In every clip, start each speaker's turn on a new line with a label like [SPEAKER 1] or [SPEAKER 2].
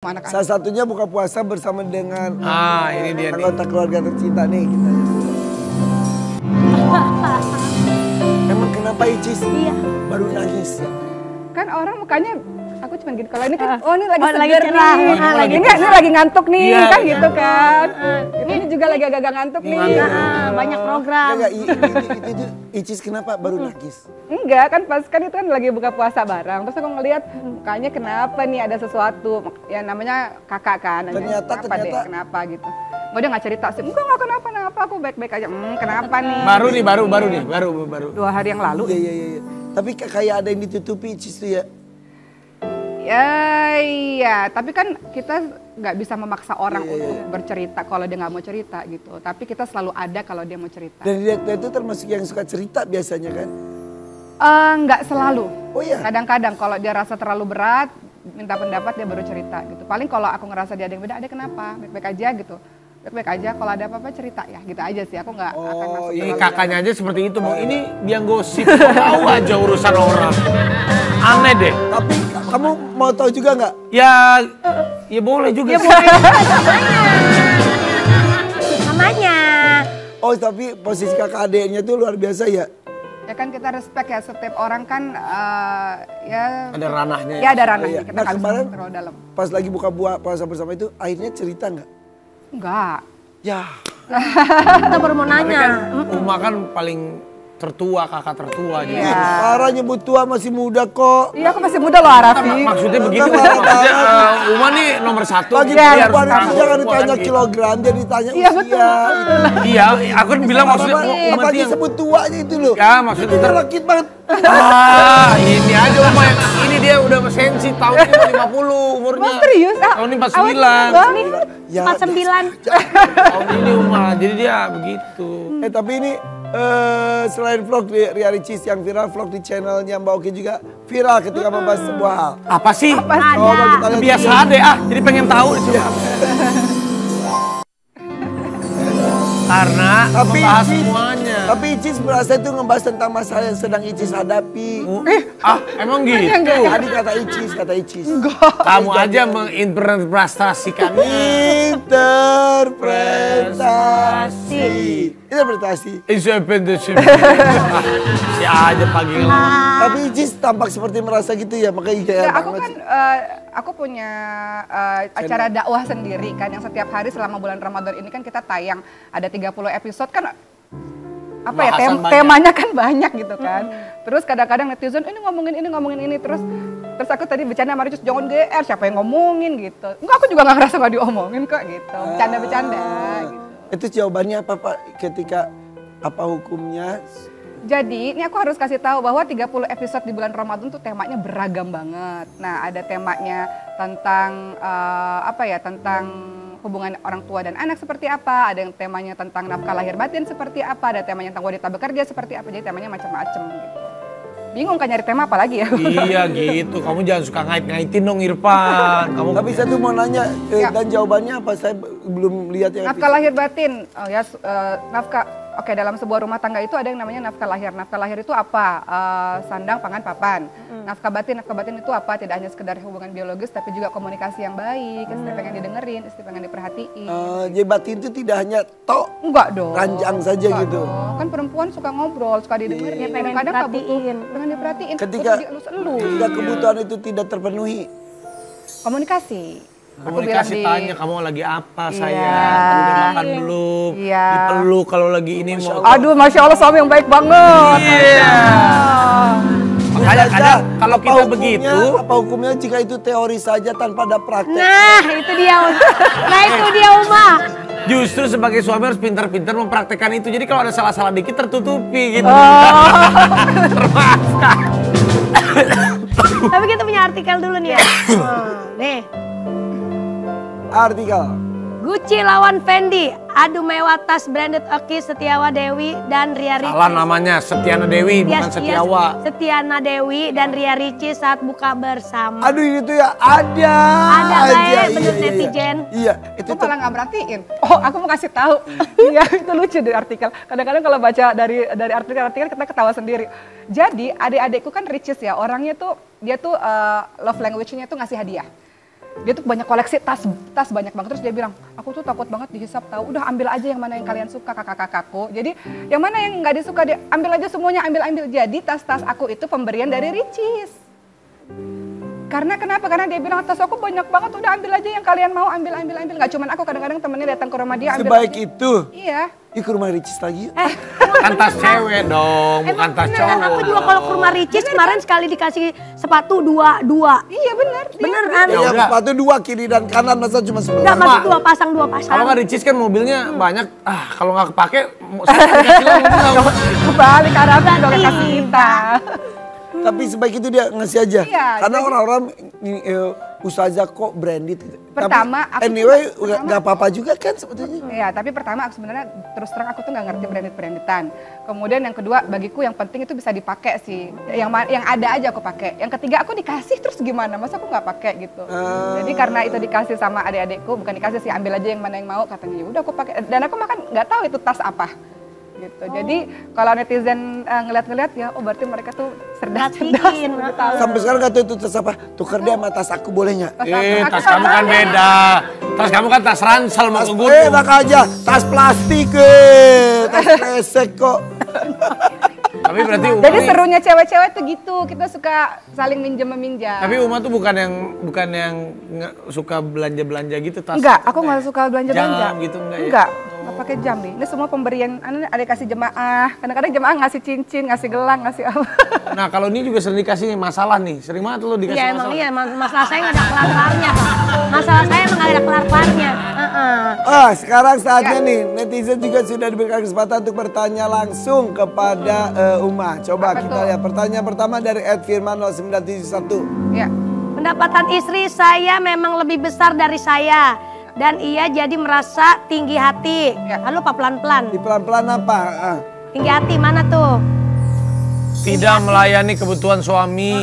[SPEAKER 1] anak-anak.
[SPEAKER 2] Salah satunya buka puasa bersama dengan
[SPEAKER 3] ini dia
[SPEAKER 2] anggota keluarga tercinta nih kita lihat dulu. Emang kenapa Icis baru nangis ya?
[SPEAKER 1] Kan orang mukanya aku cuma gini, kalau ini kan ini lagi
[SPEAKER 4] lagi
[SPEAKER 1] seger
[SPEAKER 4] cerah.
[SPEAKER 1] nih. Ini lagi ngantuk nih kan gitu kan. Ini juga lagi agak-agak ngantuk nih.
[SPEAKER 4] Banyak program.
[SPEAKER 2] Enggak, itu Icis kenapa baru nangis?
[SPEAKER 1] Enggak kan pas kan itu kan lagi buka puasa bareng. Terus aku ngeliat mukanya kenapa nih ada sesuatu. Ya namanya kakak kan.
[SPEAKER 2] Ternyata.
[SPEAKER 1] Kenapa gitu. Nggak dia nggak cerita sih. Enggak kenapa aku baik-baik aja. Kenapa nih?
[SPEAKER 3] Baru.
[SPEAKER 1] 2 hari yang lalu.
[SPEAKER 2] Iya. Tapi kayak ada yang ditutupi Icis tuh ya.
[SPEAKER 1] Ya iya, tapi kan kita nggak bisa memaksa orang untuk bercerita kalau dia nggak mau cerita gitu. Tapi kita selalu ada kalau dia mau cerita.
[SPEAKER 2] Dan dia itu termasuk yang suka cerita biasanya kan?
[SPEAKER 1] Nggak selalu.
[SPEAKER 2] Oh iya?
[SPEAKER 1] Kadang-kadang kalau dia rasa terlalu berat, minta pendapat dia baru cerita gitu. Paling kalau aku ngerasa dia ada yang beda, ada kenapa? Baik-baik aja gitu. Baik-baik aja, kalau ada apa-apa cerita ya gitu aja sih. Aku nggak akan masuk
[SPEAKER 3] Ini
[SPEAKER 1] terlalu
[SPEAKER 3] kakaknya aja seperti itu, Bang. Ini dia gosip, tahu aja urusan orang. Aneh deh.
[SPEAKER 2] Tapi kamu mau tahu juga nggak?
[SPEAKER 3] Ya boleh juga.
[SPEAKER 4] Namanya.
[SPEAKER 2] Oh tapi posisi kakak adeknya tuh luar biasa ya?
[SPEAKER 1] Ya kan kita respect ya, setiap orang kan ya
[SPEAKER 3] Ada ranahnya.
[SPEAKER 1] ya ada ranahnya. Kita
[SPEAKER 2] Nah
[SPEAKER 1] nggak bisa
[SPEAKER 2] kemarin
[SPEAKER 1] terlalu dalam.
[SPEAKER 2] pas lagi buka puasa bersama itu akhirnya cerita nggak?
[SPEAKER 1] Enggak.
[SPEAKER 2] Ya.
[SPEAKER 4] Kita baru mau
[SPEAKER 3] Tapi
[SPEAKER 4] nanya.
[SPEAKER 3] kan Uma kan paling tertua, kakak tertua juga.
[SPEAKER 1] Iya.
[SPEAKER 2] Parah nyebut tua masih muda kok.
[SPEAKER 1] Iya aku masih muda loh Arafi.
[SPEAKER 3] Maksudnya begitu,
[SPEAKER 2] Enggak,
[SPEAKER 3] maksudnya Uma nih nomor 1.
[SPEAKER 2] Bagi
[SPEAKER 3] dia harus
[SPEAKER 2] perempuan itu
[SPEAKER 3] tahu
[SPEAKER 2] jangan ditanya
[SPEAKER 3] perempuan gitu.
[SPEAKER 2] kilogram, jadi ditanya
[SPEAKER 1] Iya,
[SPEAKER 2] usia.
[SPEAKER 1] betul.
[SPEAKER 3] Iya, aku kan bilang maksudnya Uma
[SPEAKER 2] Apalagi
[SPEAKER 3] tuh yang...
[SPEAKER 2] sebut tua aja itu loh.
[SPEAKER 3] Ya maksudnya
[SPEAKER 2] Itu rakit banget.
[SPEAKER 3] Ini aja Uma yang ini dia udah sensi tahun ini 50 umurnya.
[SPEAKER 1] Oh, serius?
[SPEAKER 3] Tahun ini 49.
[SPEAKER 4] Ini
[SPEAKER 2] Ya,
[SPEAKER 4] 49.
[SPEAKER 3] Tahun ini Uma, jadi dia begitu.
[SPEAKER 2] tapi ini selain vlog Ria Ricis yang viral, vlog di channelnya Mbak Oki juga viral ketika membahas sebuah hal.
[SPEAKER 3] Apa sih?
[SPEAKER 2] Coba kita lihat
[SPEAKER 3] Biasa
[SPEAKER 2] dulu.
[SPEAKER 3] deh jadi pengen tahu di sini. Karena
[SPEAKER 2] Tapi
[SPEAKER 3] membahas
[SPEAKER 2] Icis,
[SPEAKER 3] semuanya.
[SPEAKER 2] tapi Icis merasa itu ngebahas tentang masalah yang sedang Icis hadapi.
[SPEAKER 3] Emang gitu?
[SPEAKER 2] Tadi kata Icis.
[SPEAKER 3] Kamu aja menginterpretasikannya.
[SPEAKER 2] Interpretasi.
[SPEAKER 3] Si aja pagi
[SPEAKER 2] Tapi Icis tampak seperti merasa gitu ya, makanya kayak
[SPEAKER 1] Nah, aku
[SPEAKER 2] banget
[SPEAKER 1] kan
[SPEAKER 2] sih.
[SPEAKER 1] aku punya acara dakwah sendiri kan yang setiap hari selama bulan Ramadan ini kan kita tayang ada 30 episode kan apa ya
[SPEAKER 3] Bahasan banyak.
[SPEAKER 1] temanya kan banyak gitu kan. Terus kadang-kadang netizen ini ngomongin ini terus aku tadi bercanda sama Ricis jangan GR siapa yang ngomongin gitu. Enggak aku juga nggak ngerasa nggak diomongin kok gitu. Bercanda-bercanda gitu.
[SPEAKER 2] Itu jawabannya apa Pak ketika apa hukumnya?
[SPEAKER 1] Jadi ini aku harus kasih tahu bahwa 30 episode di bulan Ramadan tuh temanya beragam banget. Nah ada temanya tentang tentang hubungan orang tua dan anak seperti apa, ada yang temanya tentang nafkah lahir batin seperti apa, ada temanya tentang wanita bekerja seperti apa, jadi temanya macam-macam gitu. Bingung kan nyari tema apa lagi ya?
[SPEAKER 3] Iya gitu, kamu jangan suka ngait-ngaitin dong Irfan. Kamu
[SPEAKER 2] Tapi saya tuh mau nanya dan jawabannya apa? Saya belum lihat yang
[SPEAKER 1] nafkah lahir batin, nafkah. Oke, dalam sebuah rumah tangga itu ada yang namanya nafkah lahir. Nafkah lahir itu apa? Sandang, pangan, papan. Nafkah batin itu apa? Tidak hanya sekedar hubungan biologis, tapi juga komunikasi yang baik. Istri pengen didengerin, istri pengen diperhatiin.
[SPEAKER 2] Jadi batin itu tidak hanya tok
[SPEAKER 1] Enggak dong.
[SPEAKER 2] ranjang saja
[SPEAKER 1] Enggak
[SPEAKER 2] gitu.
[SPEAKER 1] dong. Kan perempuan suka ngobrol, suka didengerin.
[SPEAKER 4] Pengen
[SPEAKER 1] Kadang-kadang nggak butuh,
[SPEAKER 4] diperhatiin.
[SPEAKER 1] pengen diperhatiin.
[SPEAKER 2] Ketika
[SPEAKER 1] butuh dielus-elus.
[SPEAKER 2] ketika kebutuhan itu tidak terpenuhi,
[SPEAKER 1] Komunikasi.
[SPEAKER 3] komunikasi
[SPEAKER 1] bilang
[SPEAKER 3] tanya kamu lagi apa
[SPEAKER 1] Iya.
[SPEAKER 3] sayang, udah makan belum,
[SPEAKER 1] Iya.
[SPEAKER 3] dipeluk kalau lagi ini mau.
[SPEAKER 1] Aduh, Masya Allah suami yang baik banget.
[SPEAKER 3] Iya. Makanya kadang kalau
[SPEAKER 2] apa
[SPEAKER 3] kita
[SPEAKER 2] hukumnya-
[SPEAKER 3] begitu,
[SPEAKER 2] apa hukumnya jika itu teori saja tanpa ada praktek?
[SPEAKER 4] Nah, itu dia. Nah, itu dia Uma.
[SPEAKER 3] justru sebagai suami harus pintar-pintar mempraktekkan itu. Jadi kalau ada salah-salah dikit tertutupi gitu. Terpaksa.
[SPEAKER 4] Tapi kita punya artikel dulu nih ya. Nih,
[SPEAKER 2] Artikel.
[SPEAKER 4] Gucci lawan Fendi, adu mewah tas branded Oki Setiawa Dewi dan Ria Ricis.
[SPEAKER 3] Salah namanya Setiana Dewi bukan Setiawa.
[SPEAKER 4] Setiana Dewi dan Ria Ricis saat buka bersama.
[SPEAKER 2] Aduh ini tuh ya ada
[SPEAKER 4] Ada
[SPEAKER 2] aja.
[SPEAKER 4] kayak menurut netizen.
[SPEAKER 2] Iya, itu
[SPEAKER 1] Aku
[SPEAKER 2] tuh
[SPEAKER 1] malah nggak merhatiin. Oh, aku mau kasih tahu. Iya, itu lucu dari artikel. Kadang-kadang kalau baca dari artikel-artikel kita ketawa sendiri. Jadi adik-adikku kan Ricis ya, orangnya tuh dia tuh love language-nya tuh ngasih hadiah. Dia tuh banyak koleksi tas banyak banget. Terus dia bilang, aku tuh takut banget dihisap tahu. Udah ambil aja yang mana yang kalian suka kakak-kakakku. Jadi yang mana yang nggak disuka dia ambil aja semuanya, ambil. Jadi tas-tas aku itu pemberian dari Ricis. Karena kenapa? Karena dia bilang tas aku banyak banget, udah ambil aja yang kalian mau, ambil. Gak cuman aku, kadang-kadang temennya datang ke rumah dia ambil.
[SPEAKER 2] Sebaik
[SPEAKER 1] aja.
[SPEAKER 2] itu.
[SPEAKER 1] Iya.
[SPEAKER 2] Ih, ke rumah Ricis lagi yuk.
[SPEAKER 3] Kan tas cewek dong, bukan tas cowok.
[SPEAKER 4] Aku juga kalau ke rumah Ricis kemarin sekali dikasih sepatu dua.
[SPEAKER 1] Iya benar.
[SPEAKER 4] Beneran.
[SPEAKER 3] Ya
[SPEAKER 2] Ya,
[SPEAKER 3] udah.
[SPEAKER 2] sepatu 2 kiri dan kanan, masa cuma sebelah.
[SPEAKER 4] Enggak, masih dua pasang.
[SPEAKER 3] Kalau nggak Ricis kan mobilnya banyak, kalau nggak kepake, saya dikasih lagi.
[SPEAKER 1] Kebalik arahnya dong kasih kita.
[SPEAKER 2] Tapi sebaik itu dia ngasih aja.
[SPEAKER 1] Iya,
[SPEAKER 2] Karena
[SPEAKER 1] jadi-
[SPEAKER 2] orang-orang ustazah kok branded.
[SPEAKER 1] Pertama,
[SPEAKER 2] tapi
[SPEAKER 1] aku
[SPEAKER 2] anyway
[SPEAKER 1] juga-
[SPEAKER 2] nggak apa-apa juga kan sebetulnya.
[SPEAKER 1] Iya, tapi pertama aku sebenarnya terus terang aku tuh nggak ngerti brandetan. Kemudian yang kedua bagiku yang penting itu bisa dipakai sih. Yang ada aja aku pakai. Yang ketiga aku dikasih terus gimana? Masa aku nggak pakai gitu. Jadi karena itu dikasih sama adik-adikku, bukan dikasih sih, ambil aja yang mana yang mau, katanya. Ya udah aku pakai. Dan aku makan nggak tahu itu tas apa. Gitu. Jadi kalau netizen ngeliat-ngeliat ya, oh berarti mereka tuh cerdas.
[SPEAKER 4] Perhatiin.
[SPEAKER 2] Sampai sekarang kata itu tas apa? Tukar dia sama tas aku boleh nggak?
[SPEAKER 3] Tas kamu kan beda. Tas kamu kan tas ransel mau ke gunung.
[SPEAKER 2] Enak aja, tas plastik tas kresek kok.
[SPEAKER 3] Tapi berarti Uma
[SPEAKER 1] Jadi
[SPEAKER 3] nih-
[SPEAKER 1] serunya cewek-cewek tuh gitu, kita suka saling minjem-meminjam.
[SPEAKER 3] Tapi Uma tuh bukan yang suka belanja-belanja gitu tas.
[SPEAKER 1] Enggak, aku nggak suka belanja-belanja.
[SPEAKER 3] Jam gitu enggak ya?
[SPEAKER 1] Enggak pakai jam nih. Ini semua pemberian, ada kasih jemaah. Kadang-kadang jemaah ngasih cincin, ngasih gelang, ngasih apa.
[SPEAKER 3] Nah kalau ini juga sering dikasih nih, masalah nih. Sering banget lo dikasih
[SPEAKER 4] Iya emang
[SPEAKER 3] masalah.
[SPEAKER 4] iya, masalah saya nggak ada kelar-kelarnya. Masalah saya emang nggak ada kelar-kelarnya.
[SPEAKER 2] Sekarang saatnya nih, netizen juga sudah diberikan kesempatan untuk bertanya langsung kepada Uma. Coba
[SPEAKER 1] Apa
[SPEAKER 2] kita
[SPEAKER 1] tuh?
[SPEAKER 2] lihat pertanyaan pertama dari @firman0971.
[SPEAKER 1] Ya.
[SPEAKER 4] Pendapatan istri saya memang lebih besar dari saya. Dan ia jadi merasa tinggi hati.
[SPEAKER 1] Ya.
[SPEAKER 4] Lalu apa pelan-pelan?
[SPEAKER 2] Di pelan-pelan apa?
[SPEAKER 4] Tinggi hati mana tuh?
[SPEAKER 3] Tidak melayani kebutuhan suami.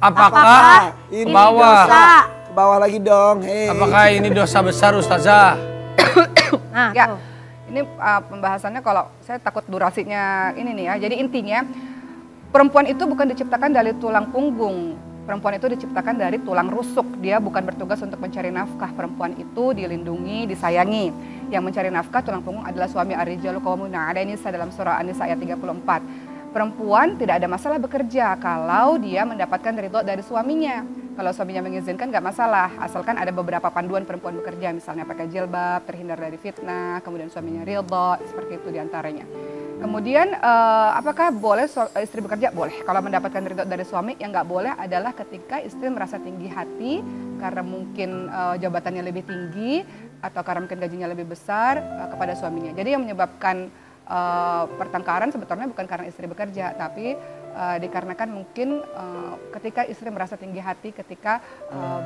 [SPEAKER 4] Apakah
[SPEAKER 3] Ini
[SPEAKER 4] ini
[SPEAKER 3] bawah.
[SPEAKER 4] dosa?
[SPEAKER 2] Ke bawah lagi dong. Hei.
[SPEAKER 3] Apakah ini dosa besar Ustazah?
[SPEAKER 4] Nah,
[SPEAKER 1] Ya,
[SPEAKER 4] tuh.
[SPEAKER 1] ini pembahasannya kalau saya takut durasinya ini nih ya. Jadi intinya perempuan itu bukan diciptakan dari tulang punggung. Perempuan itu diciptakan dari tulang rusuk. Dia bukan bertugas untuk mencari nafkah. Perempuan itu dilindungi, disayangi. Yang mencari nafkah tulang punggung adalah suami. Ar-rijalu qawwamuna 'ala nisa dalam surah An-Nisa ayat 34. Perempuan tidak ada masalah bekerja kalau dia mendapatkan ridho dari suaminya. Kalau suaminya mengizinkan nggak masalah, asalkan ada beberapa panduan perempuan bekerja, misalnya pakai jilbab, terhindar dari fitnah, kemudian suaminya ridho, seperti itu diantaranya. Kemudian apakah boleh istri bekerja? Boleh. Kalau mendapatkan ridho dari suami, yang nggak boleh adalah ketika istri merasa tinggi hati karena mungkin jabatannya lebih tinggi atau karena mungkin gajinya lebih besar kepada suaminya. Jadi yang menyebabkan pertengkaran sebetulnya bukan karena istri bekerja, tapi dikarenakan mungkin ketika istri merasa tinggi hati ketika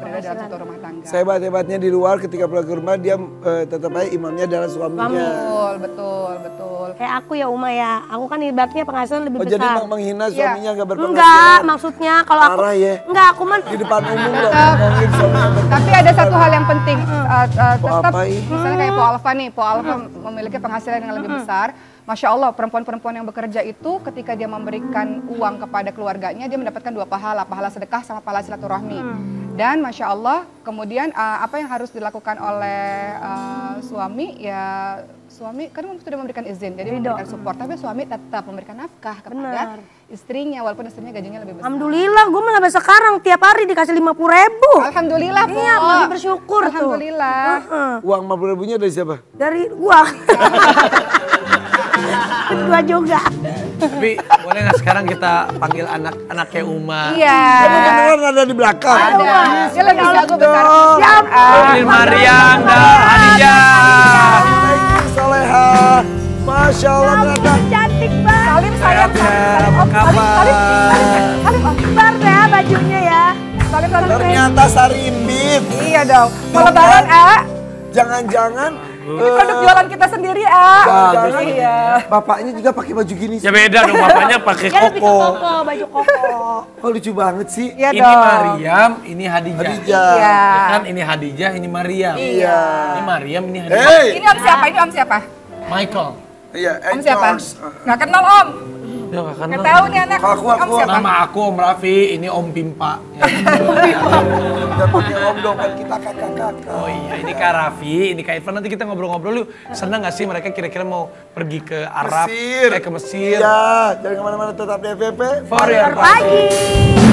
[SPEAKER 1] berada dalam satu rumah tangga.
[SPEAKER 2] Sehebat-hebatnya di luar ketika pulang ke rumah dia tetap aja imamnya adalah suaminya.
[SPEAKER 1] Betul.
[SPEAKER 4] Kayak aku ya Uma ya, aku kan ibaratnya penghasilan lebih
[SPEAKER 2] Oh
[SPEAKER 4] besar.
[SPEAKER 2] jadi menghina suaminya nggak berpenghasilan?
[SPEAKER 4] Enggak, maksudnya kalau aku
[SPEAKER 2] Parah ya.
[SPEAKER 4] enggak, aku mah
[SPEAKER 2] Di depan umum dong ngomongin suaminya berpenghasilan.
[SPEAKER 1] Tapi ada satu hal yang penting, tetap
[SPEAKER 2] apa ini?
[SPEAKER 1] misalnya kayak Po Alfa nih, Po Alfa memiliki penghasilan yang lebih besar. Masya Allah, perempuan-perempuan yang bekerja itu ketika dia memberikan uang kepada keluarganya, dia mendapatkan 2 pahala, pahala sedekah sama pahala silaturahmi. Dan Masya Allah, kemudian apa yang harus dilakukan oleh suami, ya suami kan sudah memberikan izin, jadi memberikan support, tapi suami tetap memberikan nafkah kepada istrinya, walaupun istrinya gajinya lebih besar.
[SPEAKER 4] alhamdulillah, gue mah sampai sekarang tiap hari dikasih 50.000.
[SPEAKER 1] Alhamdulillah, Po.
[SPEAKER 4] Iya, masih bersyukur tuh.
[SPEAKER 1] Alhamdulillah.
[SPEAKER 2] Uang 50.000-nya dari siapa?
[SPEAKER 4] Dari gua. Gua juga.
[SPEAKER 3] Tapi boleh nggak sekarang kita panggil anak-anaknya Uma?
[SPEAKER 1] Iya.
[SPEAKER 2] Kamu beneran ada di belakang.
[SPEAKER 1] Ada. Dia lebih jago besar.
[SPEAKER 4] Ya ampun.
[SPEAKER 3] Panggil Mariam dan Hadijah.
[SPEAKER 2] Soleha. Masya Allah ternyata.
[SPEAKER 4] Cantik banget.
[SPEAKER 1] Salim sayang.
[SPEAKER 2] Apa kabar?
[SPEAKER 1] Salim Om.
[SPEAKER 4] Bar ya bajunya ya.
[SPEAKER 1] Salim.
[SPEAKER 2] Ternyata Sarimbit.
[SPEAKER 1] Iya dong. Mau lebaran,
[SPEAKER 2] Jangan-jangan
[SPEAKER 1] Ini produk jualan kita sendiri,
[SPEAKER 2] Jangan.
[SPEAKER 1] Iya.
[SPEAKER 2] bapaknya juga pakai baju gini.
[SPEAKER 3] Ya beda dong, bapaknya pakai
[SPEAKER 4] Ya lebih ke
[SPEAKER 3] koko.
[SPEAKER 4] koko, baju koko.
[SPEAKER 2] Oh lucu banget sih.
[SPEAKER 1] Iya
[SPEAKER 3] Ini
[SPEAKER 1] dong.
[SPEAKER 3] Mariam, ini Hadijah.
[SPEAKER 2] Hadijah.
[SPEAKER 1] Iya.
[SPEAKER 3] Ya kan ini Hadijah, ini Mariam.
[SPEAKER 2] Iya.
[SPEAKER 3] Ini Mariam, ini Hadijah.
[SPEAKER 2] Hey.
[SPEAKER 1] Ini Om siapa? Ini Om siapa?
[SPEAKER 3] Michael.
[SPEAKER 2] Iya,
[SPEAKER 1] Om siapa?
[SPEAKER 2] George.
[SPEAKER 1] Nggak kenal Om.
[SPEAKER 3] Dia nggak kenal.
[SPEAKER 1] Nggak tahu nih anak.
[SPEAKER 2] Kalau aku
[SPEAKER 1] Om siapa?
[SPEAKER 3] Nama aku Om Raffi, ini Om Pimpa.
[SPEAKER 2] Jangan pakai om dong, kan kita kakak-kakak.
[SPEAKER 3] Oh iya, ini Kak Raffi, ini Kak Irfan. Nanti kita ngobrol-ngobrol yuk. Senang gak sih mereka kira-kira mau pergi ke Arab?
[SPEAKER 2] Mesir.
[SPEAKER 3] Ke Mesir.
[SPEAKER 2] Iya, jangan kemana-mana, tetap di FVP.
[SPEAKER 3] For your
[SPEAKER 4] Pagi.